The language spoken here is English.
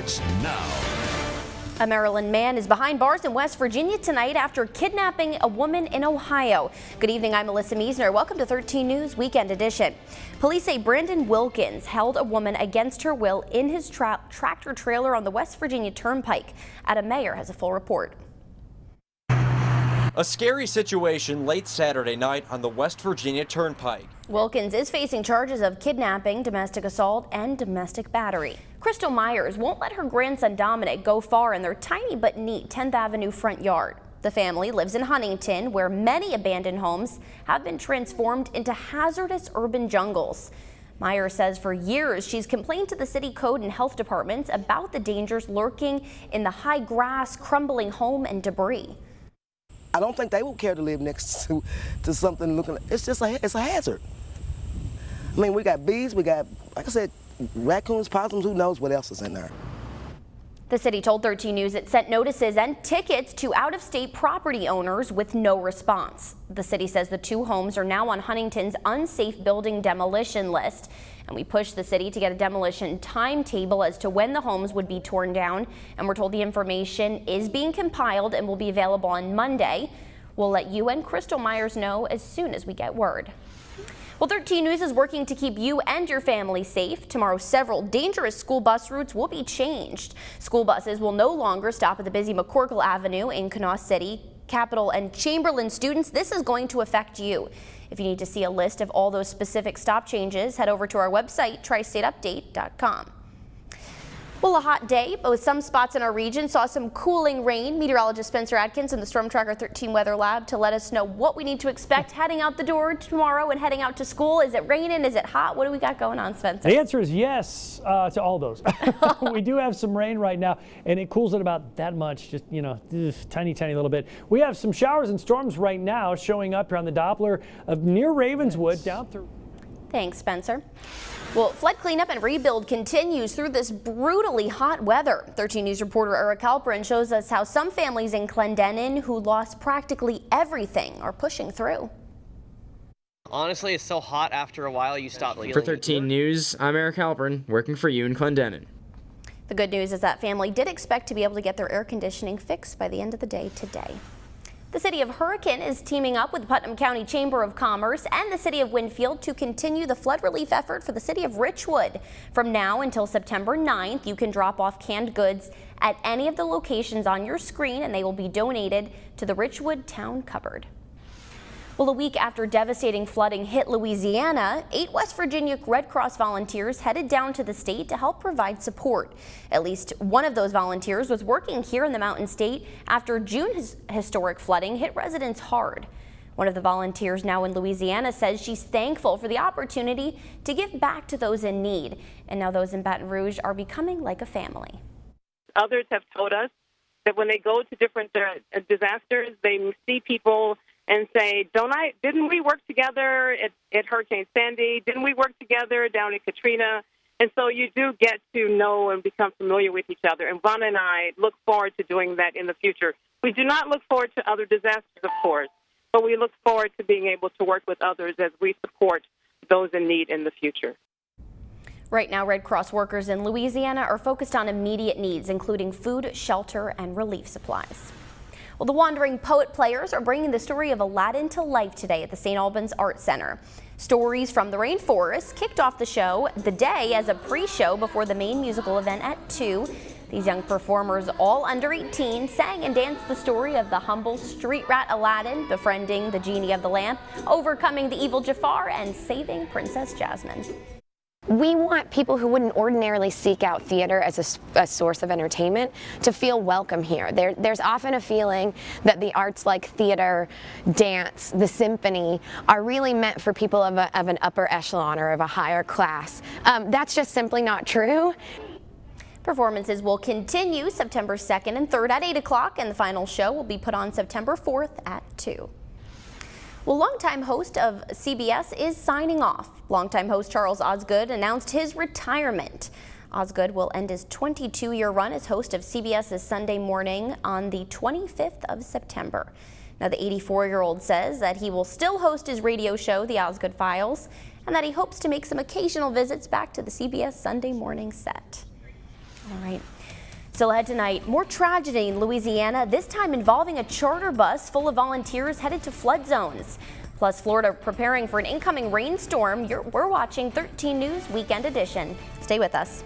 starts now. A Maryland man is behind bars in West Virginia tonight after kidnapping a woman in Ohio. Good evening, I'm Melissa Meisner. Welcome to 13 News Weekend Edition. Police say Brandon Wilkins held a woman against her will in his tractor trailer on the West Virginia Turnpike. Adam Mayer has a full report. A scary situation late Saturday night on the West Virginia Turnpike. Wilkins is facing charges of kidnapping, domestic assault, and domestic battery. Crystal Myers won't let her grandson Dominic go far in their tiny but neat 10th Avenue front yard. The family lives in Huntington, where many abandoned homes have been transformed into hazardous urban jungles. Myers says for years she's complained to the city code and health departments about the dangers lurking in the high grass, crumbling home and debris. I don't think they would care to live next to something looking. It's a hazard. I mean, we got bees, we got, like I said, raccoons, possums. Who knows what else is in there? The city told 13 News it sent notices and tickets to out-of-state property owners with no response. The city says the two homes are now on Huntington's unsafe building demolition list, and we pushed the city to get a demolition timetable as to when the homes would be torn down, and we're told the information is being compiled and will be available on Monday. We'll let you and Crystal Myers know as soon as we get word. Well, 13 News is working to keep you and your family safe. Tomorrow, several dangerous school bus routes will be changed. School buses will no longer stop at the busy McCorkle Avenue in Kanawha City, Capitol, and Chamberlain. Students, this is going to affect you. If you need to see a list of all those specific stop changes, head over to our website, tristateupdate.com. Well, a hot day, but with some spots in our region saw some cooling rain. Meteorologist Spencer Adkins in the Storm Tracker 13 Weather Lab to let us know what we need to expect heading out the door tomorrow and heading out to school. Is it raining? Is it hot? What do we got going on, Spencer? The answer is yes to all those. We do have some rain right now, and it cools it about that much, just, you know, tiny little bit. We have some showers and storms right now showing up here on the Doppler of near Ravenswood down through. Thanks, Spencer. Well, flood cleanup and rebuild continues through this brutally hot weather. 13 News reporter Eric Halperin shows us how some families in Clendenin who lost practically everything are pushing through. Honestly, it's so hot after a while you stop feeling For 13 News, I'm Eric Halperin, working for you in Clendenin. The good news is that family did expect to be able to get their air conditioning fixed by the end of the day today. The city of Hurricane is teaming up with the Putnam County Chamber of Commerce and the city of Winfield to continue the flood relief effort for the city of Richwood. From now until September 9th, you can drop off canned goods at any of the locations on your screen, and they will be donated to the Richwood Town Cupboard. Well, a week after devastating flooding hit Louisiana, 8 West Virginia Red Cross volunteers headed down to the state to help provide support. At least one of those volunteers was working here in the Mountain State after June's historic flooding hit residents hard. One of the volunteers now in Louisiana says she's thankful for the opportunity to give back to those in need. And now those in Baton Rouge are becoming like a family. Others have told us that when they go to different disasters, they see people and say, didn't we work together at Hurricane Sandy? Didn't we work together down at Katrina? And so you do get to know and become familiar with each other. And Vonna and I look forward to doing that in the future. We do not look forward to other disasters, of course, but we look forward to being able to work with others as we support those in need in the future. Right now, Red Cross workers in Louisiana are focused on immediate needs, including food, shelter, and relief supplies. Well, the Wandering Poet Players are bringing the story of Aladdin to life today at the St. Albans Art Center. Stories from the Rainforest kicked off the show the day as a pre-show before the main musical event at 2. These young performers, all under 18, sang and danced the story of the humble street rat Aladdin befriending the genie of the lamp, overcoming the evil Jafar, and saving Princess Jasmine. We want people who wouldn't ordinarily seek out theater as a source of entertainment to feel welcome here. There's often a feeling that the arts like theater, dance, the symphony are really meant for people of an upper echelon or of a higher class. That's just simply not true. Performances will continue September 2nd and 3rd at 8 o'clock, and the final show will be put on September 4th at 2. Well, longtime host of CBS is signing off. Longtime host Charles Osgood announced his retirement. Osgood will end his 22-year run as host of CBS's Sunday Morning on the 25th of September. Now, the 84-year-old says that he will still host his radio show, The Osgood Files, and that he hopes to make some occasional visits back to the CBS Sunday Morning set. All right. Still ahead tonight, more tragedy in Louisiana, this time involving a charter bus full of volunteers headed to flood zones. Plus, Florida preparing for an incoming rainstorm. We're watching 13 News Weekend Edition. Stay with us.